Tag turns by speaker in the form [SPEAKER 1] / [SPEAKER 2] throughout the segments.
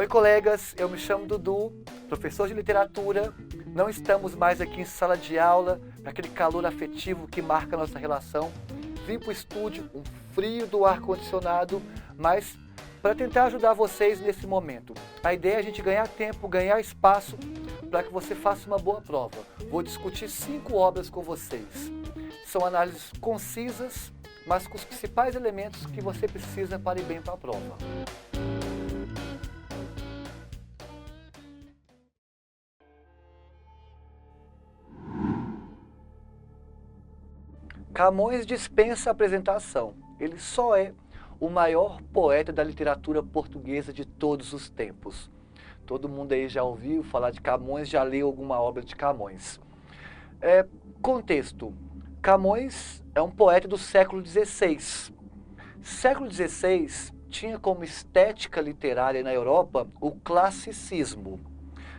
[SPEAKER 1] colegas, eu me chamo Dudu, professor de literatura. Não estamos mais aqui em sala de aula, naquele calor afetivo que marca a nossa relação. Vim para o estúdio, um frio do ar-condicionado, mas para tentar ajudar vocês nesse momento. A ideia é a gente ganhar tempo, ganhar espaço para que você faça uma boa prova. Vou discutir 5 obras com vocês. São análises concisas, mas com os principais elementos que você precisa para ir bem para a prova. Camões dispensa apresentação. Ele só é o maior poeta da literatura portuguesa de todos os tempos. Todo mundo aí já ouviu falar de Camões, já leu alguma obra de Camões. Contexto. Camões é um poeta do século XVI. Século XVI tinha como estética literária na Europa o classicismo.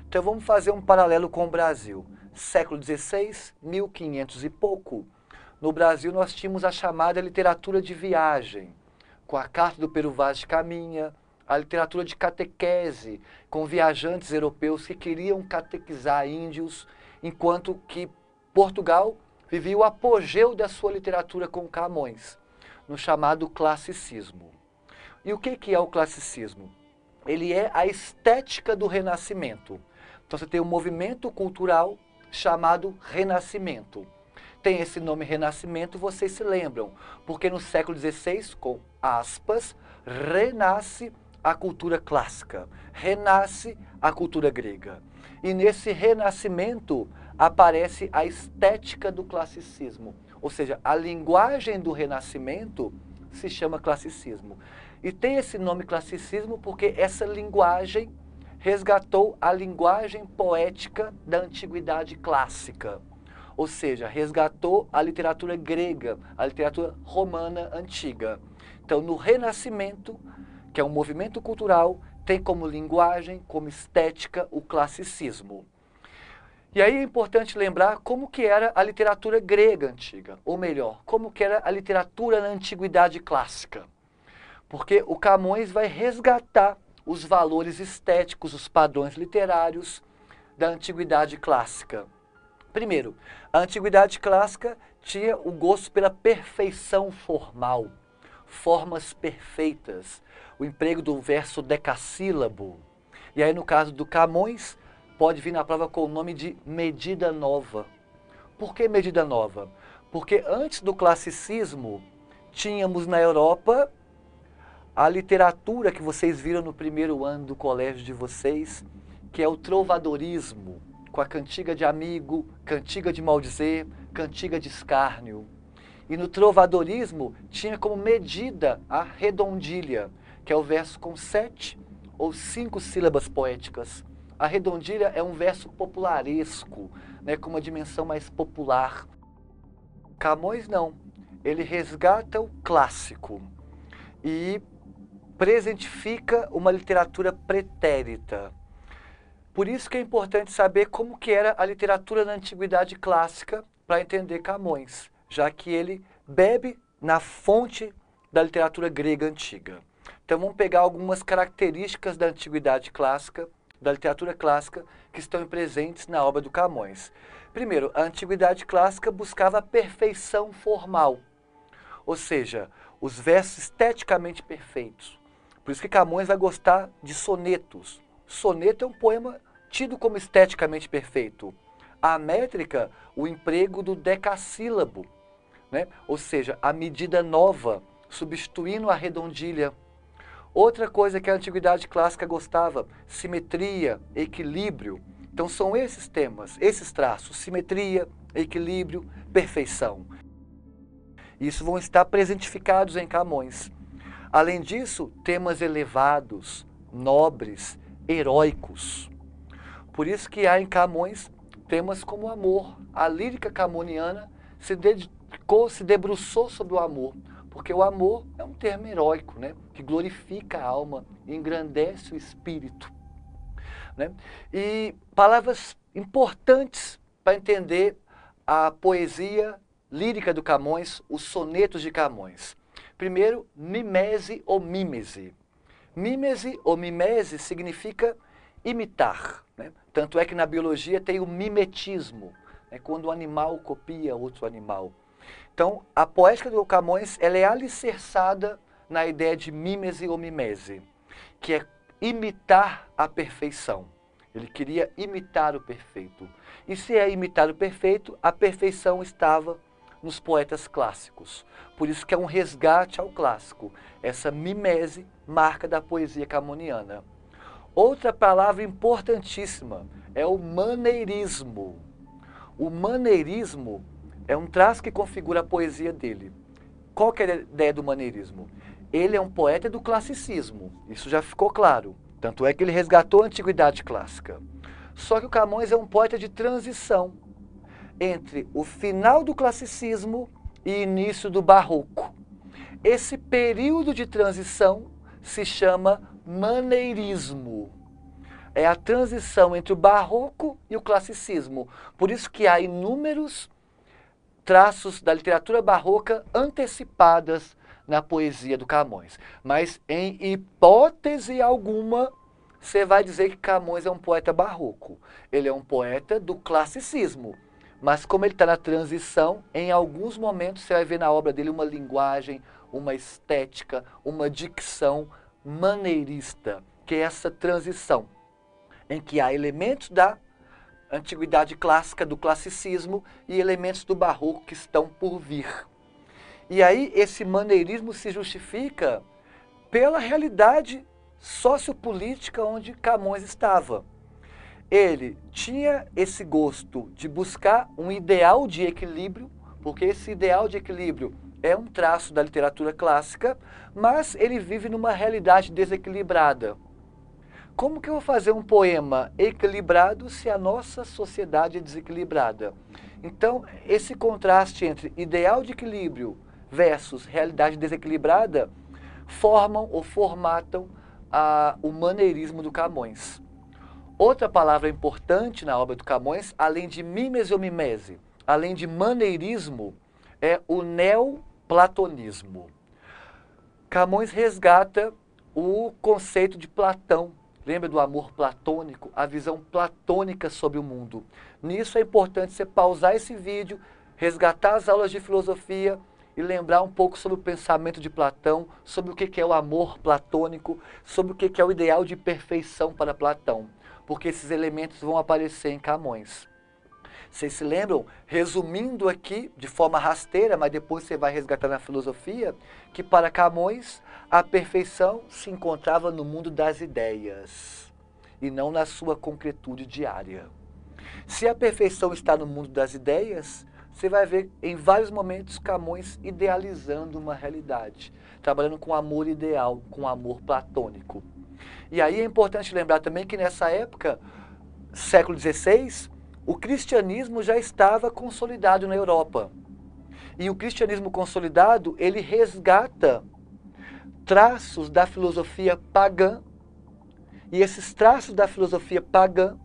[SPEAKER 1] Então vamos fazer um paralelo com o Brasil. Século XVI, 1500 e pouco. No Brasil nós tínhamos a chamada literatura de viagem, com a Carta do Peru Vaz de Caminha, a literatura de catequese, com viajantes europeus que queriam catequizar índios, enquanto que Portugal vivia o apogeu da sua literatura com Camões, no chamado classicismo. E o que é o classicismo? Ele é a estética do Renascimento. Então você tem um movimento cultural chamado Renascimento. Tem esse nome Renascimento, vocês se lembram, porque no século XVI, com aspas, renasce a cultura clássica, renasce a cultura grega. E nesse renascimento aparece a estética do classicismo, ou seja, a linguagem do Renascimento se chama classicismo. E tem esse nome classicismo porque essa linguagem resgatou a linguagem poética da antiguidade clássica. Ou seja, resgatou a literatura grega, a literatura romana antiga. Então, no Renascimento, que é um movimento cultural, tem como linguagem, como estética, o classicismo. E aí é importante lembrar como que era a literatura grega antiga, ou melhor, como que era a literatura na antiguidade clássica. Porque o Camões vai resgatar os valores estéticos, os padrões literários da antiguidade clássica. Primeiro, a antiguidade clássica tinha o gosto pela perfeição formal, formas perfeitas, o emprego do verso decassílabo. E aí, no caso do Camões, pode vir na prova com o nome de medida nova. Por que medida nova? Porque antes do classicismo, tínhamos na Europa a literatura que vocês viram no primeiro ano do colégio de vocês, que é o trovadorismo, com a cantiga de Amigo, cantiga de Maldizer, cantiga de Escárnio. E no trovadorismo tinha como medida a redondilha, que é o verso com 7 ou 5 sílabas poéticas. A redondilha é um verso popularesco, né, com uma dimensão mais popular. Camões não, ele resgata o clássico e presentifica uma literatura pretérita. Por isso que é importante saber como que era a literatura na antiguidade clássica para entender Camões, já que ele bebe na fonte da literatura grega antiga. Então vamos pegar algumas características da antiguidade clássica, da literatura clássica, que estão presentes na obra do Camões. Primeiro, a antiguidade clássica buscava a perfeição formal, ou seja, os versos esteticamente perfeitos. Por isso que Camões vai gostar de sonetos. Soneto é um poema tido como esteticamente perfeito. A métrica, o emprego do decassílabo, né? Ou seja, a medida nova, substituindo a redondilha. Outra coisa que a antiguidade clássica gostava, simetria, equilíbrio. Então são esses temas, esses traços, simetria, equilíbrio, perfeição. Isso vão estar presentificados em Camões. Além disso, temas elevados, nobres, heróicos. Por isso que há em Camões temas como o amor. A lírica camoniana se debruçou sobre o amor, porque o amor é um termo heróico, né, que glorifica a alma, engrandece o espírito. Né? E palavras importantes para entender a poesia lírica do Camões, os sonetos de Camões. Primeiro, mimese ou mímese. Mímese ou mimese significa imitar, né? Tanto é que na biologia tem o mimetismo, né? Quando um animal copia outro animal. Então, a poética do Camões ela é alicerçada na ideia de mímese ou mimese, que é imitar a perfeição. Ele queria imitar o perfeito. E se é imitar o perfeito, a perfeição estava nos poetas clássicos. Por isso que é um resgate ao clássico, essa mimese, marca da poesia camoniana. Outra palavra importantíssima é o maneirismo. O maneirismo é um traço que configura a poesia dele. Qual que é a ideia do maneirismo? Ele é um poeta do classicismo, isso já ficou claro. Tanto é que ele resgatou a antiguidade clássica. Só que o Camões é um poeta de transição entre o final do classicismo e início do barroco. Esse período de transição se chama maneirismo. É a transição entre o barroco e o classicismo. Por isso que há inúmeros traços da literatura barroca antecipadas na poesia do Camões. Mas em hipótese alguma, você vai dizer que Camões é um poeta barroco. Ele é um poeta do classicismo. Mas como ele está na transição, em alguns momentos você vai ver na obra dele uma linguagem, uma estética, uma dicção maneirista, que é essa transição, em que há elementos da antiguidade clássica, do classicismo, e elementos do barroco que estão por vir. E aí esse maneirismo se justifica pela realidade sociopolítica onde Camões estava. Ele tinha esse gosto de buscar um ideal de equilíbrio, porque esse ideal de equilíbrio é um traço da literatura clássica, mas ele vive numa realidade desequilibrada. Como que eu vou fazer um poema equilibrado se a nossa sociedade é desequilibrada? Então, esse contraste entre ideal de equilíbrio versus realidade desequilibrada formam ou formatam o maneirismo do Camões. Outra palavra importante na obra do Camões, além de mimese ou mimese, além de maneirismo, é o neoplatonismo. Camões resgata o conceito de Platão. Lembra do amor platônico? A visão platônica sobre o mundo. Nisso é importante você pausar esse vídeo, resgatar as aulas de filosofia e lembrar um pouco sobre o pensamento de Platão, sobre o que é o amor platônico, sobre o que é o ideal de perfeição para Platão. Porque esses elementos vão aparecer em Camões. Vocês se lembram, resumindo aqui de forma rasteira, mas depois você vai resgatar na filosofia, que para Camões a perfeição se encontrava no mundo das ideias e não na sua concretude diária. Se a perfeição está no mundo das ideias, você vai ver em vários momentos Camões idealizando uma realidade, trabalhando com amor ideal, com amor platônico. E aí é importante lembrar também que nessa época, século XVI, o cristianismo já estava consolidado na Europa. E o cristianismo consolidado, ele resgata traços da filosofia pagã. E esses traços da filosofia pagã,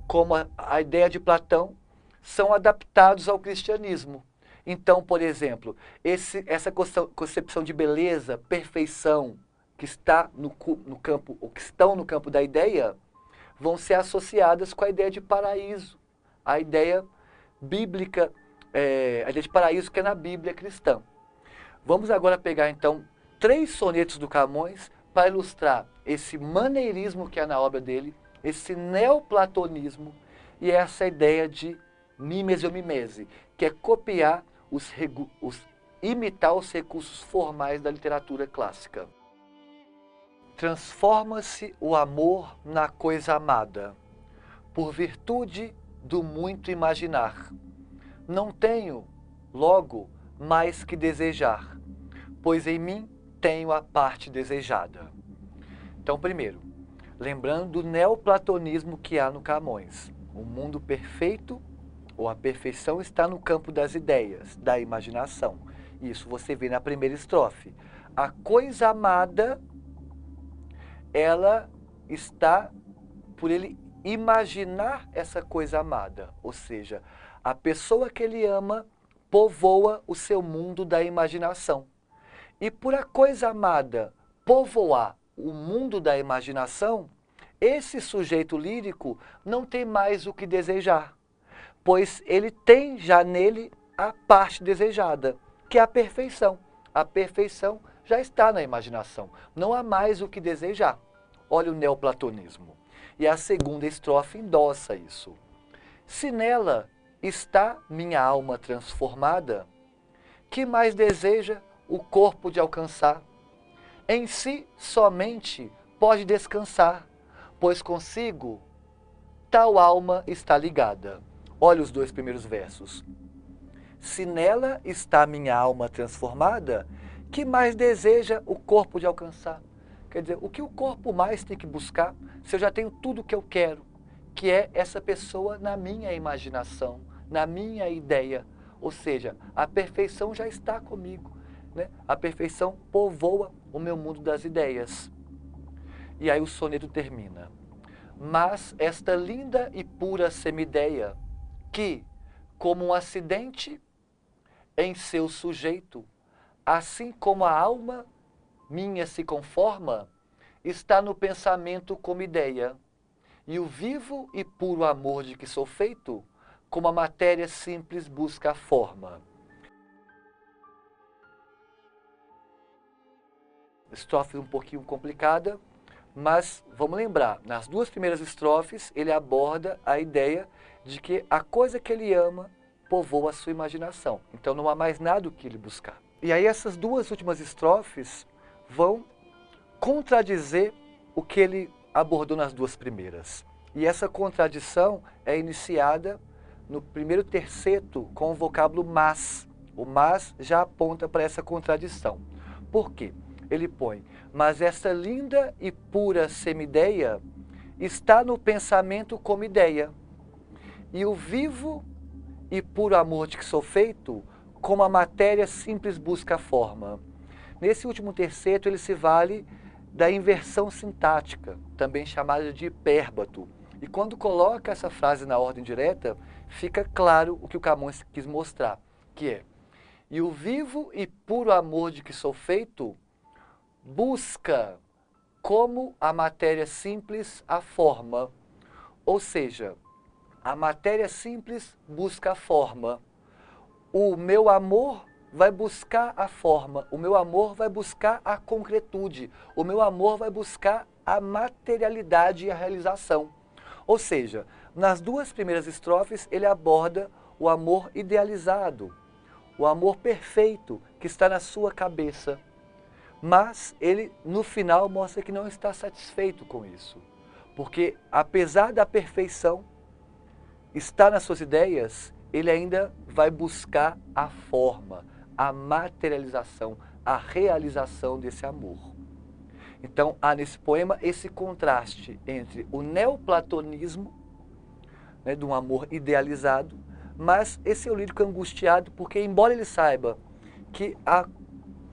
[SPEAKER 1] como a ideia de Platão, são adaptados ao cristianismo. Então, por exemplo, essa concepção de beleza, perfeição, que está no campo, ou que estão no campo da ideia, vão ser associadas com a ideia de paraíso, a ideia bíblica, a ideia de paraíso que é na Bíblia cristã. Vamos agora pegar então 3 sonetos do Camões para ilustrar esse maneirismo que há na obra dele, esse neoplatonismo e essa ideia de mimese ou mimese, que é copiar, imitar os recursos formais da literatura clássica. Transforma-se o amor na coisa amada, por virtude do muito imaginar. Não tenho, logo, mais que desejar, pois em mim tenho a parte desejada. Então, primeiro, lembrando do neoplatonismo que há no Camões. O mundo perfeito, ou a perfeição, está no campo das ideias, da imaginação. Isso você vê na primeira estrofe. A coisa amada, ela está por ele imaginar essa coisa amada. Ou seja, a pessoa que ele ama povoa o seu mundo da imaginação. E por a coisa amada povoar o mundo da imaginação, esse sujeito lírico não tem mais o que desejar, pois ele tem já nele a parte desejada, que é a perfeição. A perfeição já está na imaginação, não há mais o que desejar. Olha o neoplatonismo. E a segunda estrofe endossa isso. Se nela está minha alma transformada, que mais deseja o corpo de alcançar? Em si somente pode descansar, pois consigo tal alma está ligada. Olha os dois primeiros versos. Se nela está minha alma transformada, que mais deseja o corpo de alcançar? Quer dizer, o que o corpo mais tem que buscar, se eu já tenho tudo o que eu quero, que é essa pessoa na minha imaginação, na minha ideia. Ou seja, a perfeição já está comigo, né? A perfeição povoa o meu mundo das ideias. E aí o soneto termina. Mas esta linda e pura semideia, que, como um acidente em seu sujeito, assim como a alma minha se conforma, está no pensamento como ideia, e o vivo e puro amor de que sou feito, como a matéria simples busca a forma. Estrofe um pouquinho complicada, mas vamos lembrar, nas duas primeiras estrofes ele aborda a ideia de que a coisa que ele ama povoa a sua imaginação, então não há mais nada o que ele buscar. E aí essas duas últimas estrofes vão contradizer o que ele abordou nas duas primeiras. E essa contradição é iniciada no primeiro terceto com o vocábulo mas. O mas já aponta para essa contradição. Por quê? Ele põe, mas essa linda e pura semideia está no pensamento como ideia, e o vivo e puro amor de que sou feito, como a matéria simples busca a forma. Nesse último terceto ele se vale da inversão sintática, também chamada de hipérbato. E quando coloca essa frase na ordem direta, fica claro o que o Camões quis mostrar, que é: e o vivo e puro amor de que sou feito busca, como a matéria simples, a forma. Ou seja, a matéria simples busca a forma. O meu amor vai buscar a forma, o meu amor vai buscar a concretude, o meu amor vai buscar a materialidade e a realização. Ou seja, nas duas primeiras estrofes ele aborda o amor idealizado, o amor perfeito que está na sua cabeça. Mas ele, no final, mostra que não está satisfeito com isso. Porque, apesar da perfeição estar nas suas ideias, ele ainda vai buscar a forma, a materialização, a realização desse amor. Então, há nesse poema esse contraste entre o neoplatonismo, né, de um amor idealizado, mas esse é o lírico angustiado, porque, embora ele saiba que a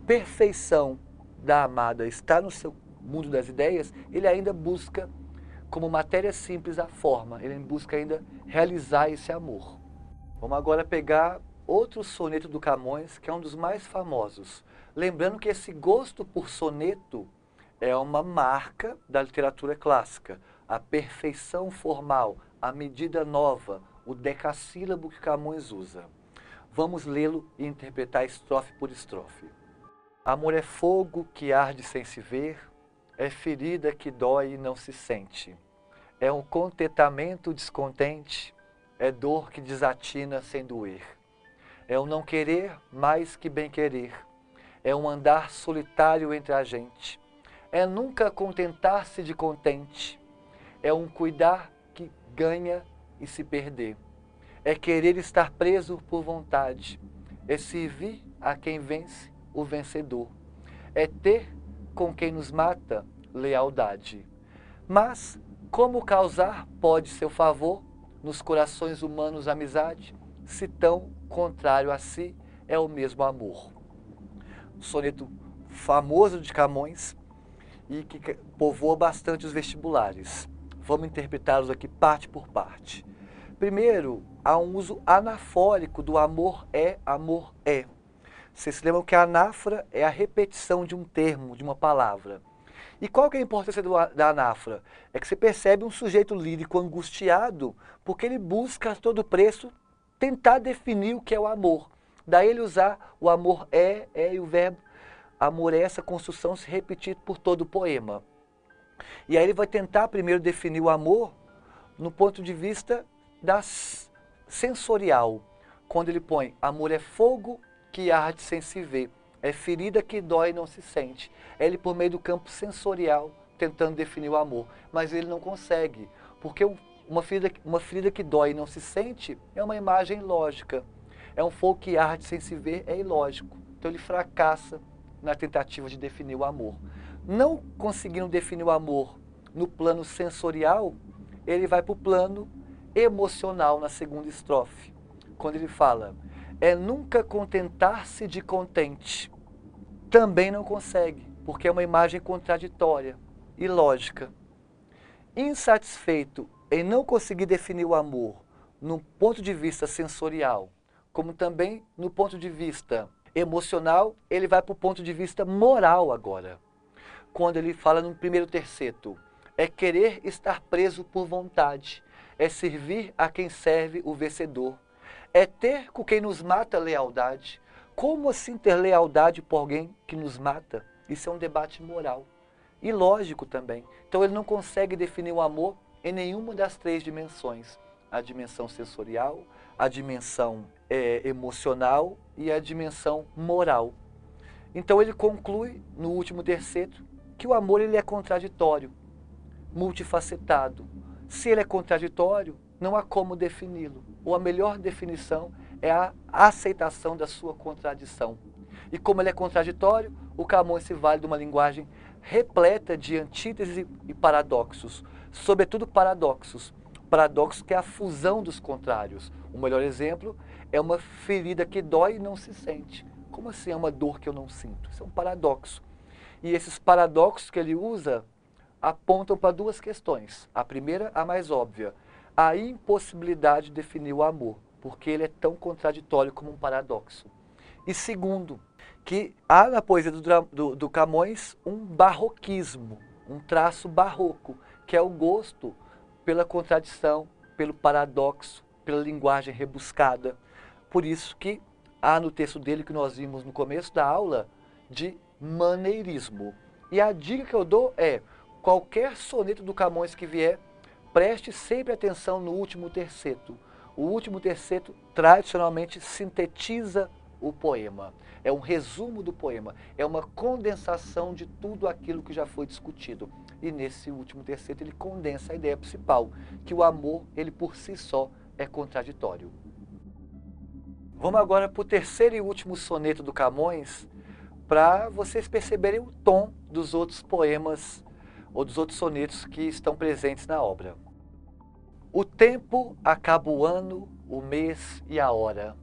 [SPEAKER 1] perfeição da amada está no seu mundo das ideias, ele ainda busca, como matéria simples, a forma. Ele busca ainda realizar esse amor. Vamos agora pegar outro soneto do Camões, que é um dos mais famosos. Lembrando que esse gosto por soneto é uma marca da literatura clássica. A perfeição formal, a medida nova, o decassílabo que Camões usa. Vamos lê-lo e interpretar estrofe por estrofe. Amor é fogo que arde sem se ver, é ferida que dói e não se sente. É um contentamento descontente, é dor que desatina sem doer. É um não querer mais que bem querer, é um andar solitário entre a gente. É nunca contentar-se de contente, é um cuidar que ganha e se perder. É querer estar preso por vontade, é servir a quem vence o vencedor. É ter com quem nos mata lealdade. Mas como causar pode seu favor nos corações humanos amizade, se tão contrário a si é o mesmo amor? Um soneto famoso de Camões e que povoa bastante os vestibulares. Vamos interpretá-los aqui parte por parte. Primeiro, há um uso anafórico do amor é, amor é. Vocês se lembram que a anáfora é a repetição de um termo, de uma palavra. E qual que é a importância da anáfora? É que você percebe um sujeito lírico angustiado porque ele busca a todo preço tentar definir o que é o amor. Daí ele usar o amor e o verbo amor é essa construção se repetir por todo o poema. E aí ele vai tentar primeiro definir o amor no ponto de vista sensorial, quando ele põe amor é fogo que arde sem se ver, é ferida que dói e não se sente. É ele por meio do campo sensorial tentando definir o amor, mas ele não consegue, porque uma ferida que dói e não se sente é uma imagem lógica, é um fogo que arde sem se ver, é ilógico. Então ele fracassa na tentativa de definir o amor. Não conseguindo definir o amor no plano sensorial, ele vai para o plano emocional na segunda estrofe, quando ele fala, é nunca contentar-se de contente. Também não consegue, porque é uma imagem contraditória, ilógica. Insatisfeito em não conseguir definir o amor no ponto de vista sensorial, como também no ponto de vista emocional, ele vai para o ponto de vista moral agora. Quando ele fala no primeiro terceto, é querer estar preso por vontade, é servir a quem serve o vencedor, é ter com quem nos mata lealdade. Como assim ter lealdade por alguém que nos mata? Isso é um debate moral e lógico também. Então ele não consegue definir o amor em nenhuma das três dimensões. A dimensão sensorial, a dimensão emocional e a dimensão moral. Então ele conclui no último terceto que o amor ele é contraditório, multifacetado. Se ele é contraditório, não há como defini-lo. Ou a melhor definição é a aceitação da sua contradição. E como ele é contraditório, o Camões se vale de uma linguagem repleta de antíteses e paradoxos, sobretudo paradoxos. Paradoxo que é a fusão dos contrários. O melhor exemplo é uma ferida que dói e não se sente. Como assim é uma dor que eu não sinto? Isso é um paradoxo. E esses paradoxos que ele usa apontam para duas questões. A primeira, a mais óbvia, a impossibilidade de definir o amor, porque ele é tão contraditório como um paradoxo. E segundo, que há na poesia do Camões um barroquismo, um traço barroco, que é o gosto pela contradição, pelo paradoxo, pela linguagem rebuscada. Por isso que há no texto dele, que nós vimos no começo da aula, de maneirismo. E a dica que eu dou é, qualquer soneto do Camões que vier, preste sempre atenção no último terceto. O último terceto tradicionalmente sintetiza o poema. É um resumo do poema, é uma condensação de tudo aquilo que já foi discutido. E nesse último terceto ele condensa a ideia principal, que o amor, ele por si só, é contraditório. Vamos agora para o terceiro e último soneto do Camões, para vocês perceberem o tom dos outros poemas ou dos outros sonetos que estão presentes na obra. O tempo acaba o ano, o mês e a hora,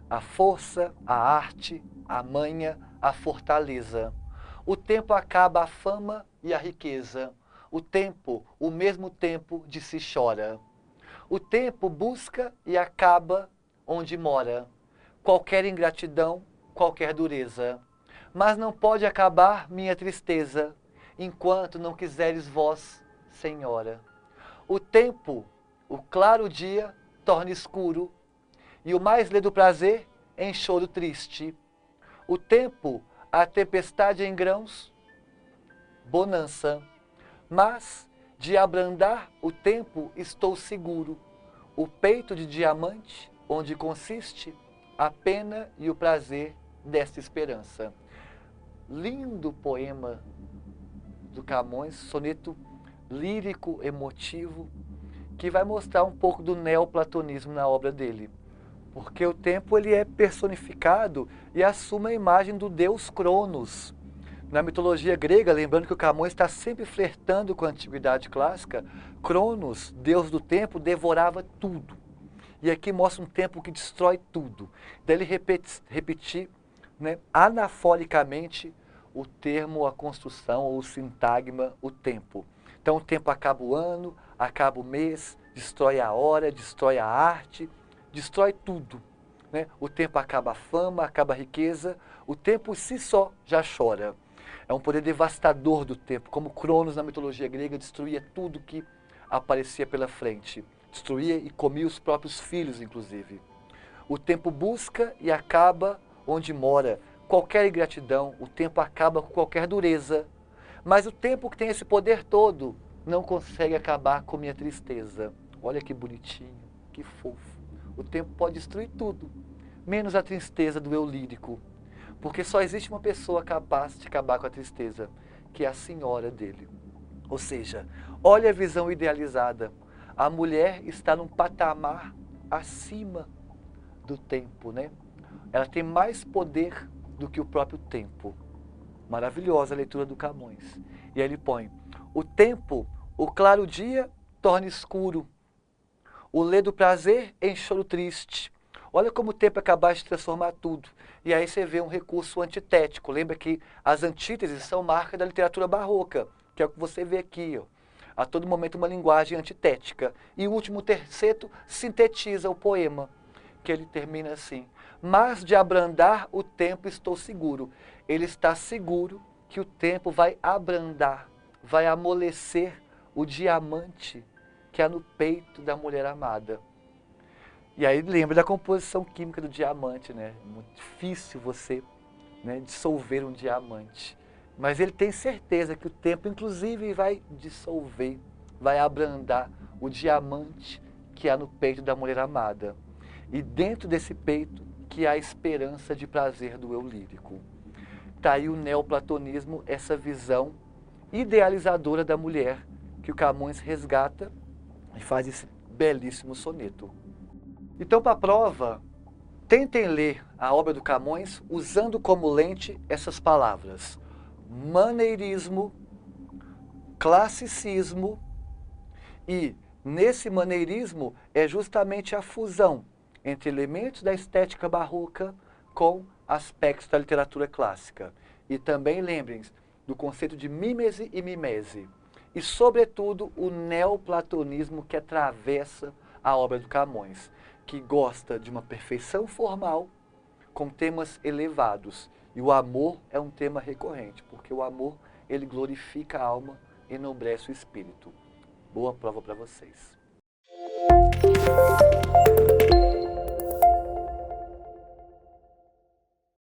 [SPEAKER 1] a força, a arte, a manha, a fortaleza. O tempo acaba a fama e a riqueza. O tempo, o mesmo tempo de se chora. O tempo busca e acaba onde mora. Qualquer ingratidão, qualquer dureza. Mas não pode acabar minha tristeza, enquanto não quiseres vós, Senhora. O tempo, o claro dia, torna escuro, e o mais ledo prazer em choro triste. O tempo, a tempestade em grãos, bonança. Mas, de abrandar o tempo, estou seguro. O peito de diamante, onde consiste a pena e o prazer desta esperança. Lindo poema do Camões, soneto lírico, emotivo, que vai mostrar um pouco do neoplatonismo na obra dele. Porque o tempo ele é personificado e assume a imagem do deus Cronos. Na mitologia grega, lembrando que o Camões está sempre flertando com a antiguidade clássica, Cronos, deus do tempo, devorava tudo. E aqui mostra um tempo que destrói tudo. Daí ele repetir, né, anaforicamente o termo, a construção ou o sintagma, o tempo. Então o tempo acaba o ano, acaba o mês, destrói a hora, destrói a arte, destrói tudo. Né? O tempo acaba a fama, acaba a riqueza, o tempo si só já chora. É um poder devastador do tempo, como Cronos na mitologia grega destruía tudo que aparecia pela frente. Destruía e comia os próprios filhos, inclusive. O tempo busca e acaba onde mora. Qualquer ingratidão, o tempo acaba com qualquer dureza. Mas o tempo que tem esse poder todo não consegue acabar com minha tristeza. Olha que bonitinho, que fofo. O tempo pode destruir tudo, menos a tristeza do eu lírico. Porque só existe uma pessoa capaz de acabar com a tristeza, que é a senhora dele. Ou seja, olha a visão idealizada. A mulher está num patamar acima do tempo, né? Ela tem mais poder do que o próprio tempo. Maravilhosa a leitura do Camões. E aí ele põe: o tempo, o claro dia, torna escuro. O ledo prazer em choro triste. Olha como o tempo é capaz de transformar tudo. E aí você vê um recurso antitético. Lembra que as antíteses são marca da literatura barroca, que é o que você vê aqui, ó. A todo momento uma linguagem antitética. E o último terceto sintetiza o poema, que ele termina assim: mas de abrandar o tempo estou seguro. Ele está seguro que o tempo vai abrandar, vai amolecer o diamante que há no peito da mulher amada. E aí lembra da composição química do diamante, né? É muito difícil você, né, dissolver um diamante. Mas ele tem certeza que o tempo, inclusive, vai dissolver, vai abrandar o diamante que há no peito da mulher amada. E dentro desse peito que há a esperança de prazer do eu lírico. Está aí o neoplatonismo, essa visão idealizadora da mulher que o Camões resgata e faz esse belíssimo soneto. Então, para a prova, tentem ler a obra do Camões usando como lente essas palavras: maneirismo, classicismo, e nesse maneirismo é justamente a fusão entre elementos da estética barroca com aspectos da literatura clássica. E também lembrem-se do conceito de mímese e mimese. E, sobretudo, o neoplatonismo que atravessa a obra do Camões, que gosta de uma perfeição formal com temas elevados. E o amor é um tema recorrente, porque o amor, ele glorifica a alma e enobrece o espírito. Boa prova para vocês.